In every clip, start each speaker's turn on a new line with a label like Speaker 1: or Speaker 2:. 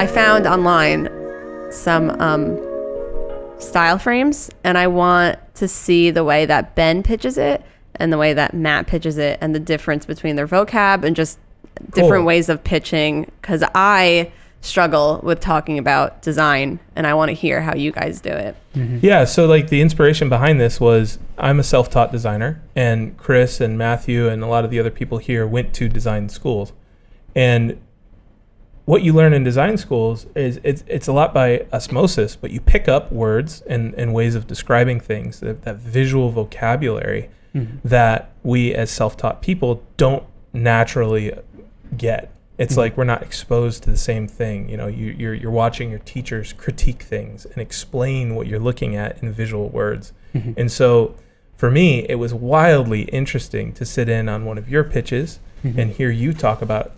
Speaker 1: I found online some style frames, and I want to see the way that Ben pitches it and the way that Matt pitches it and the difference between their vocab and just different ways of pitching, because I struggle with talking about design and I want to hear how you guys do it.
Speaker 2: Mm-hmm. Yeah, so like the inspiration behind this was I'm a self-taught designer, and Chris and Matthew and a lot of the other people here went to design schools. And what you learn in design schools is it's a lot by osmosis, but you pick up words and ways of describing things, that visual vocabulary that we as self-taught people don't naturally get. It's like we're not exposed to the same thing. You know, you're watching your teachers critique things and explain what you're looking at in visual words. And so for me, it was wildly interesting to sit in on one of your pitches and hear you talk about,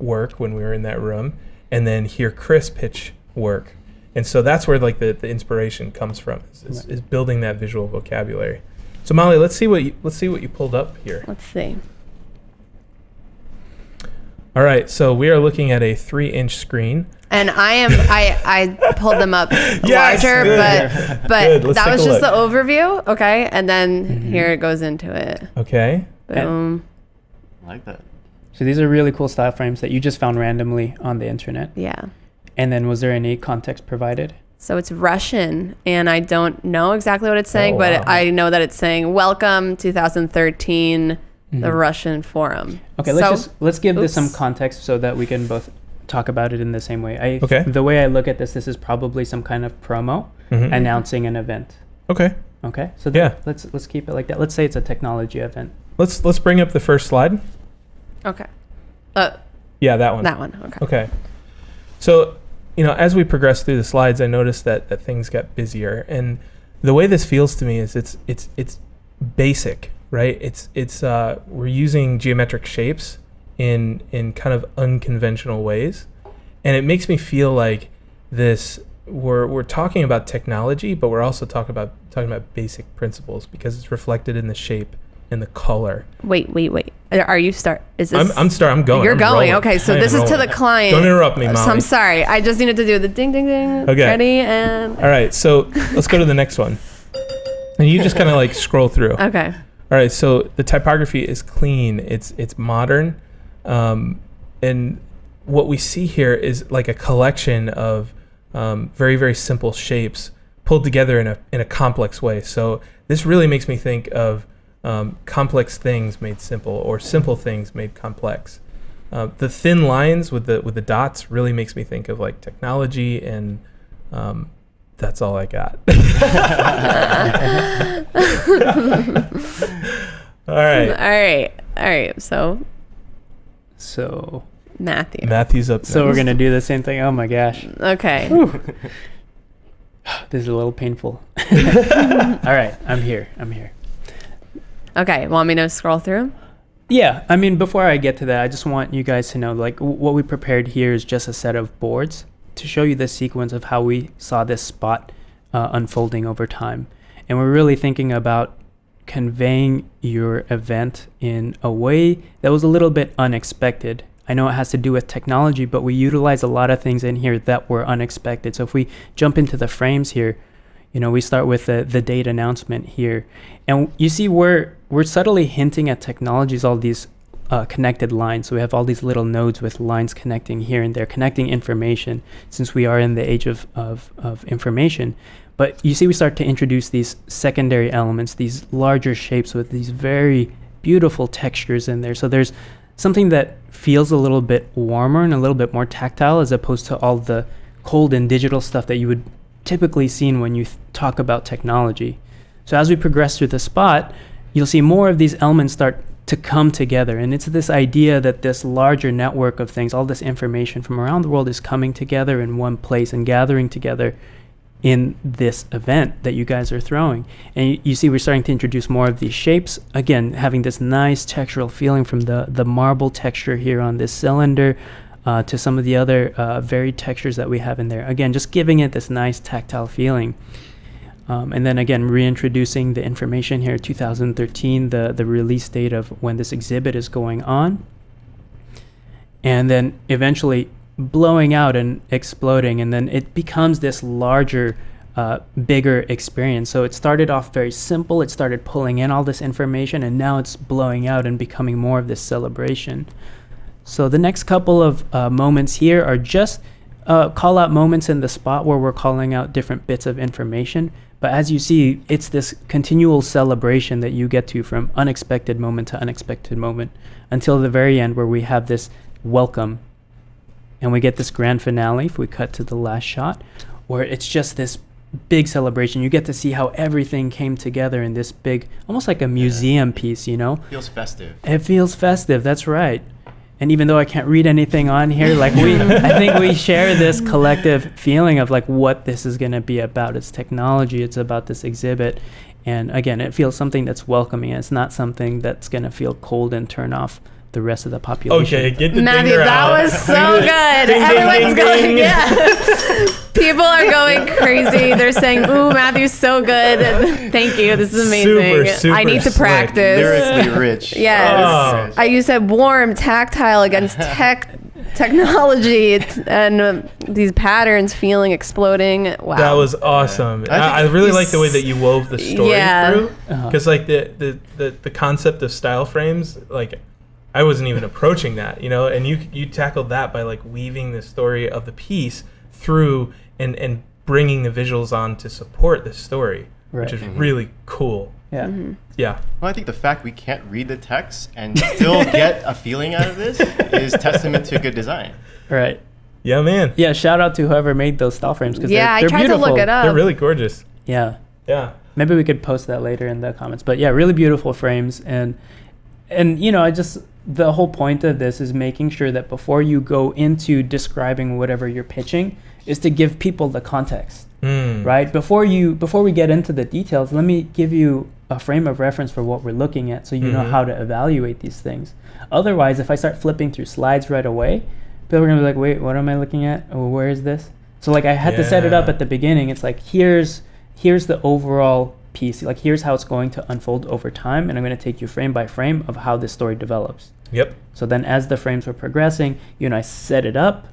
Speaker 2: work when we were in that room, and then hear Chris pitch work. And so that's where like the inspiration comes from, is building that visual vocabulary. So Molly, let's see what you pulled up here.
Speaker 1: Let's see.
Speaker 2: All right, so we are looking at a 3-inch screen.
Speaker 1: And I pulled them up larger, but that was just the overview. Okay, and then here it goes into it.
Speaker 2: Okay.
Speaker 1: Boom.
Speaker 3: I like that.
Speaker 4: So these are really cool style frames that you just found randomly on the internet.
Speaker 1: Yeah.
Speaker 4: And then was there any context provided?
Speaker 1: So it's Russian, and I don't know exactly what it's saying, but I know that it's saying "Welcome 2013, the Russian Forum."
Speaker 4: Okay, let's give this some context so that we can both talk about it in the same way.
Speaker 2: Okay.
Speaker 4: The way I look at this is probably some kind of promo announcing an event.
Speaker 2: Okay.
Speaker 4: Okay. So let's keep it like that. Let's say it's a technology event.
Speaker 2: Let's bring up the first slide.
Speaker 1: Okay.
Speaker 2: Yeah, that one.
Speaker 1: That one. Okay.
Speaker 2: Okay. So, as we progress through the slides, I noticed that things got busier, and the way this feels to me is it's basic, right? It's we're using geometric shapes in kind of unconventional ways, and it makes me feel like this. We're talking about technology, but we're also talking about basic principles, because it's reflected in the shape and the color.
Speaker 1: Wait. Are you start? Is this?
Speaker 2: I'm going.
Speaker 1: You're
Speaker 2: I'm
Speaker 1: going.
Speaker 2: rolling.
Speaker 1: Okay, so this is to the client.
Speaker 2: Don't interrupt me, Molly.
Speaker 1: So I'm sorry. I just needed to do the ding, ding, ding.
Speaker 2: Okay.
Speaker 1: Ready and.
Speaker 2: All right. So let's go to the next one, and you just kind of like scroll through.
Speaker 1: Okay.
Speaker 2: All right. So the typography is clean. It's modern, and what we see here is like a collection of very, very simple shapes pulled together in a complex way. So this really makes me think of complex things made simple, or simple things made complex. The thin lines with the dots really makes me think of like technology, and that's all I got. All right.
Speaker 4: So
Speaker 2: Matthew's up.
Speaker 4: So we're gonna do the same thing. Oh my gosh.
Speaker 1: Okay.
Speaker 4: This is a little painful. All right, I'm here.
Speaker 1: Okay. Want me to scroll through?
Speaker 4: Yeah, I mean, before I get to that, I just want you guys to know, like, what we prepared here is just a set of boards to show you the sequence of how we saw this spot unfolding over time. And we're really thinking about conveying your event in a way that was a little bit unexpected. I know it has to do with technology, but we utilize a lot of things in here that were unexpected. So if we jump into the frames here, we start with the date announcement here. And you see we're subtly hinting at technologies, all these connected lines. So we have all these little nodes with lines connecting here and there, connecting information, since we are in the age of information. But you see we start to introduce these secondary elements, these larger shapes with these very beautiful textures in there. So there's something that feels a little bit warmer and a little bit more tactile, as opposed to all the cold and digital stuff that you would typically seen when you talk about technology. So as we progress through the spot, you'll see more of these elements start to come together. And it's this idea that this larger network of things, all this information from around the world, is coming together in one place and gathering together in this event that you guys are throwing. And you see we're starting to introduce more of these shapes, again having this nice textural feeling from the marble texture here on this cylinder to some of the other varied textures that we have in there. Again, just giving it this nice tactile feeling. And then again, reintroducing the information here, 2013, the release date of when this exhibit is going on. And then eventually blowing out and exploding, and then it becomes this larger, bigger experience. So it started off very simple. It started pulling in all this information, and now it's blowing out and becoming more of this celebration. So the next couple of moments here are just call out moments in the spot where we're calling out different bits of information. But as you see, it's this continual celebration that you get to from unexpected moment to unexpected moment until the very end, where we have this welcome. And we get this grand finale, if we cut to the last shot, where it's just this big celebration. You get to see how everything came together in this big, almost like a museum piece, you know?
Speaker 3: Feels festive.
Speaker 4: It feels festive, that's right. And even though I can't read anything on here, like I think we share this collective feeling of like what this is going to be about. It's technology, it's about this exhibit. And again, it feels something that's welcoming. It's not something that's going to feel cold and turn off the rest of the population.
Speaker 2: Okay, get the
Speaker 1: Matthew,
Speaker 2: dinger
Speaker 1: that
Speaker 2: out.
Speaker 1: was so good.
Speaker 2: Ding, ding,
Speaker 1: Everyone's
Speaker 2: ding,
Speaker 1: going,
Speaker 2: ding.
Speaker 1: yeah. People are going crazy. They're saying, "Ooh, Matthew's so good. Thank you. This is amazing.
Speaker 2: Super
Speaker 1: I need to
Speaker 2: slick.
Speaker 1: practice."
Speaker 3: Lyrically rich.
Speaker 1: Yes.
Speaker 2: Oh.
Speaker 1: You said warm, tactile against technology and these patterns feeling exploding. Wow.
Speaker 2: That was awesome.
Speaker 3: Yeah.
Speaker 2: I really like the way that you wove the story
Speaker 1: Yeah.
Speaker 2: through,
Speaker 4: Uh-huh.
Speaker 2: because like the concept of style frames, like I wasn't even approaching that, you know, and you tackled that by like weaving the story of the piece through and bringing the visuals on to support the story, which is really cool.
Speaker 4: Yeah.
Speaker 2: Yeah.
Speaker 3: Well, I think the fact we can't read the text and still get a feeling out of this is testament to good design.
Speaker 4: Right.
Speaker 2: Yeah, man.
Speaker 4: Yeah, shout out to whoever made those style frames, because
Speaker 1: Yeah, I
Speaker 4: they're
Speaker 1: tried
Speaker 4: beautiful.
Speaker 1: to look it up.
Speaker 2: They're really gorgeous.
Speaker 4: Yeah.
Speaker 2: Yeah.
Speaker 4: Maybe we could post that later in the comments. But yeah, really beautiful frames. And you know, the whole point of this is making sure that before you go into describing whatever you're pitching is to give people the context, right? Before we get into the details, let me give you a frame of reference for what we're looking at so you know how to evaluate these things. Otherwise, if I start flipping through slides right away, people are gonna be like, wait, what am I looking at? Oh, where is this? So like I had to set it up at the beginning. It's like, here's the overall piece. Like here's how it's going to unfold over time, and I'm going to take you frame by frame of how this story develops.
Speaker 2: Yep.
Speaker 4: So then as the frames were progressing, I set it up.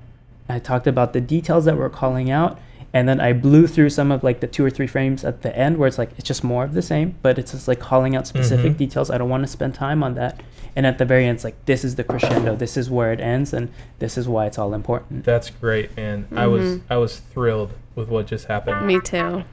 Speaker 4: I talked about the details that we're calling out, and then I blew through some of like the 2 or 3 frames at the end where it's like, it's just more of the same, but it's just like calling out specific details. I don't want to spend time on that. And at the very end, it's like, this is the crescendo, this is where it ends, and this is why it's all important.
Speaker 2: That's great, man. I was thrilled with what just happened.
Speaker 1: Me too.